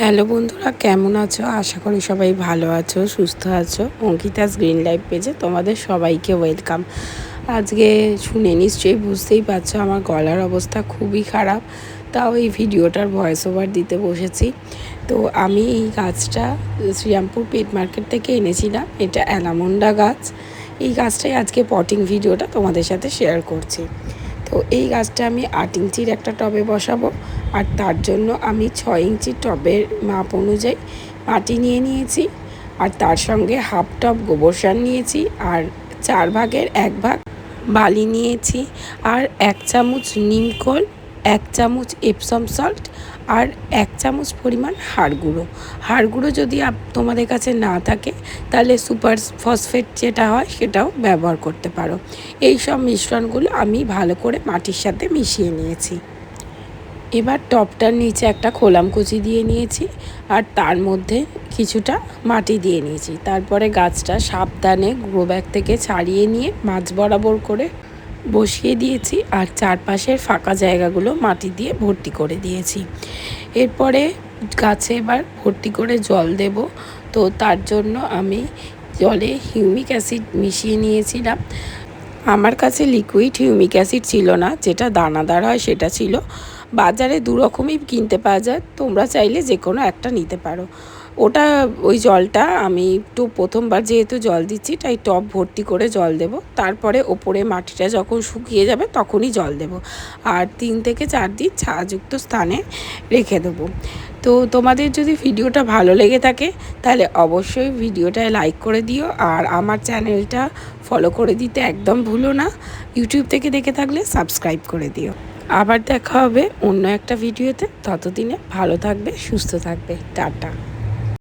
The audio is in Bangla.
হ্যালো বন্ধুরা, কেমন আছো? আশা করি সবাই ভালো আছো, সুস্থ আছো। অঙ্কিতাস গ্রিন লাইফ পেজে তোমাদের সবাইকে ওয়েলকাম। আজকে শুনে নিশ্চয়ই বুঝতেই পারছো আমার গলার অবস্থা খুবই খারাপ, তাও এই ভিডিওটার ভয়েস ওভার দিতে বসেছি। তো আমি এই গাছটা শ্রীরামপুর পেট মার্কেট থেকে এনেছিলাম। এটা অ্যালামন্ডা গাছ। এই গাছটাই আজকে পটিং ভিডিওটা তোমাদের সাথে শেয়ার করছি। তো এই গাছটা আমি 8 ইঞ্চির একটা টবে বসাবো, আর তার জন্য আমি 6 ইঞ্চির টবের মাপ অনুযায়ী মাটি নিয়ে নিয়েছি, আর তার সঙ্গে হাফ টব গোবর সার নিয়েছি, আর 4 ভাগের 1 ভাগ বালি নিয়েছি, আর 1 চামচ নিমখোল, 1 চামচ এপসম সল্ট, আর 1 চামচ পরিমাণ হাড় গুঁড়ো যদি তোমাদের কাছে না থাকে তাহলে সুপার ফসফেট যেটা হয় সেটাও ব্যবহার করতে পারো। এই সব মিশ্রণগুলো আমি ভালো করে মাটির সাথে মিশিয়ে নিয়েছি। এবার টবটার নিচে একটা খোলামকুচি দিয়ে নিয়েছি, আর তার মধ্যে কিছুটা মাটি দিয়ে নিয়েছি। তারপরে গাছটা সাবধানে গ্রো ব্যাগ থেকে ছাড়িয়ে নিয়ে মাঝ বরাবর করে বসিয়ে দিয়েছি, আর চারপাশের ফাঁকা জায়গাগুলো মাটি দিয়ে ভর্তি করে দিয়েছি। এরপরে গাছে এবার ভর্তি করে জল দেব। তো তার জন্য আমি জলে হিউমিক অ্যাসিড মিশিয়ে নিয়েছিলাম। আমার কাছে লিকুইড হিউমিক অ্যাসিড ছিল না, যেটা দানাদার হয় সেটা ছিল। বাজারে দু রকমই কিনতে পাওয়া যায়, তোমরা চাইলে যে কোনো একটা নিতে পারো। ওই জলটা আমি একটু প্রথমবার যেহেতু জল দিচ্ছি তাই টব ভর্তি করে জল দেব। তারপরে ওপরে মাটিটা যখন শুকিয়ে যাবে তখনই জল দেব, আর 3 থেকে 4 দিন ছায়াযুক্ত স্থানে রেখে দেবো। তো তোমাদের যদি ভিডিওটা ভালো লেগে থাকে তাহলে অবশ্যই ভিডিওটায় লাইক করে দিও, আর আমার চ্যানেলটা ফলো করে দিতে একদম ভুলো না। ইউটিউব থেকে দেখে থাকলে সাবস্ক্রাইব করে দিও। আবার দেখা হবে অন্য একটা ভিডিওতে। ততদিনে ভালো থাকবে, সুস্থ থাকবে। টাটা।